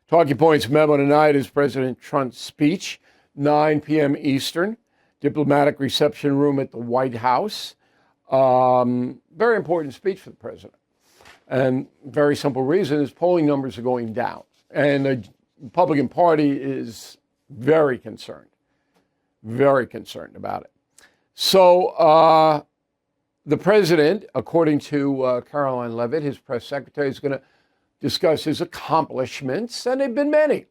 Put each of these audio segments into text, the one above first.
Talking points memo tonight is President Trump's speech, 9 p.m. Eastern, diplomatic reception room at the White House. Very important speech for the president. And very simple reason is polling numbers are going down. And the Republican Party is very concerned about it. So the president, according to Caroline Leavitt, his press secretary, is going to discuss his accomplishments, and they've been many.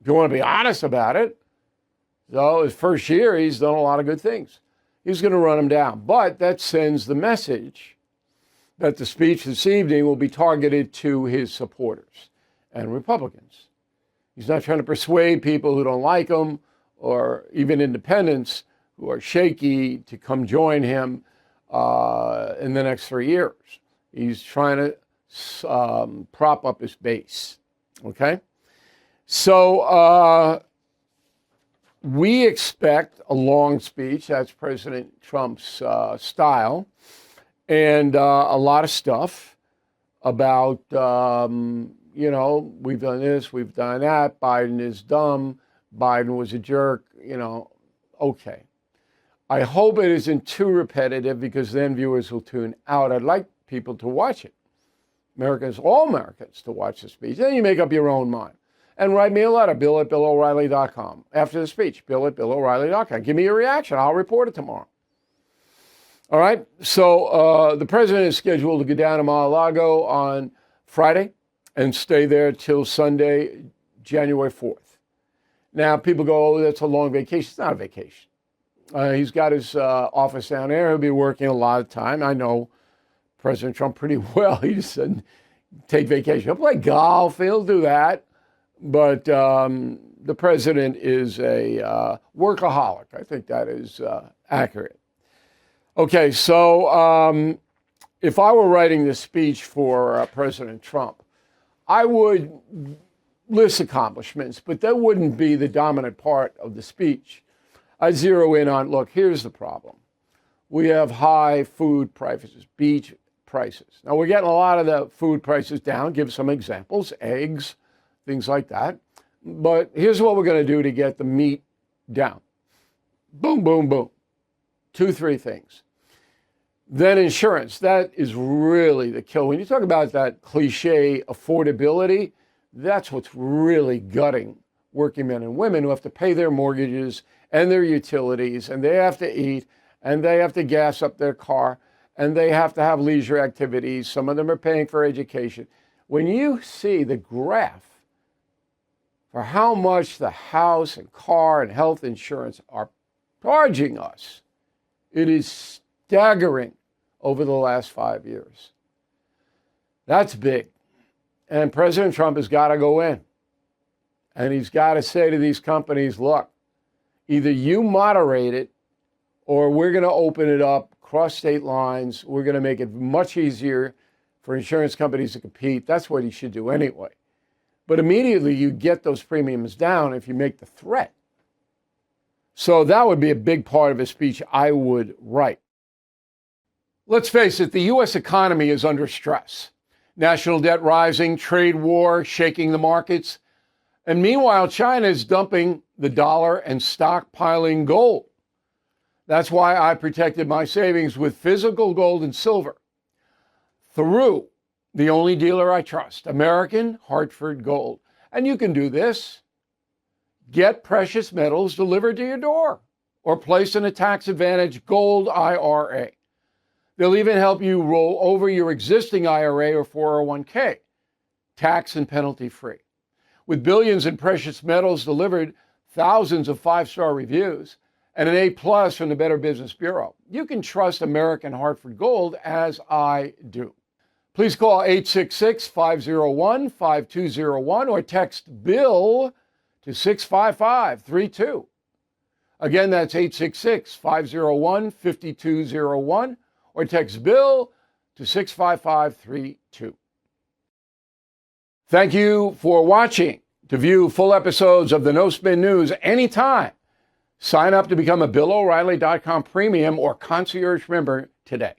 If you want to be honest about it, so his first year, he's done a lot of good things. He's going to run them down. But that sends the message that the speech this evening will be targeted to his supporters and Republicans. He's not trying to persuade people who don't like him or even independents who are shaky to come join him in the next 3 years. He's trying to prop up his base, okay? So we expect a long speech. That's President Trump's style. And a lot of stuff about, we've done this, we've done that. Biden is dumb. Biden was a jerk, okay. I hope it isn't too repetitive because then viewers will tune out. I'd like people to watch it. All Americans to watch the speech. Then you make up your own mind. And write me a letter, bill@BillO'Reilly.com. After the speech, bill@BillO'Reilly.com. Give me your reaction. I'll report it tomorrow. All right? So the president is scheduled to go down to Mar-a-Lago on Friday and stay there till Sunday, January 4th. Now, people go, oh, that's a long vacation. It's not a vacation. He's got his office down there. He'll be working a lot of time. I know President Trump pretty well. He just said, take vacation. He'll play golf. He'll do that. But the president is a workaholic. I think that is accurate. Okay, so if I were writing this speech for President Trump, I would list accomplishments, but that wouldn't be the dominant part of the speech. I'd zero in on, look, here's the problem. We have high food prices, beef prices. Now, we're getting a lot of the food prices down. Give some examples, eggs, things like that. But here's what we're going to do to get the meat down. Boom, boom, boom. 2, 3 things. Then insurance. That is really the kill. When you talk about that cliche affordability, that's what's really gutting working men and women who have to pay their mortgages and their utilities, and they have to eat, and they have to gas up their car, and they have to have leisure activities. Some of them are paying for education. When you see the graph for how much the house and car and health insurance are charging us, it is staggering over the last 5 years. That's big. And President Trump has got to go in. And he's got to say to these companies, look, either you moderate it or we're going to open it up, cross state lines. We're going to make it much easier for insurance companies to compete. That's what he should do anyway. But immediately you get those premiums down if you make the threat. So that would be a big part of his speech I would write. Let's face it, the U.S. economy is under stress. National debt rising, trade war shaking the markets. And meanwhile, China is dumping the dollar and stockpiling gold. That's why I protected my savings with physical gold and silver through the only dealer I trust, American Hartford Gold. And you can do this. Get precious metals delivered to your door or place in a tax-advantaged gold IRA. They'll even help you roll over your existing IRA or 401k, tax and penalty free. With billions in precious metals delivered, thousands of 5-star reviews, and an A+ from the Better Business Bureau, you can trust American Hartford Gold as I do. Please call 866-501-5201 or text BILL to 65532. Again, that's 866-501-5201 or text BILL to 65532. Thank you for watching. To view full episodes of the No Spin News anytime, sign up to become a BillO'Reilly.com premium or concierge member today.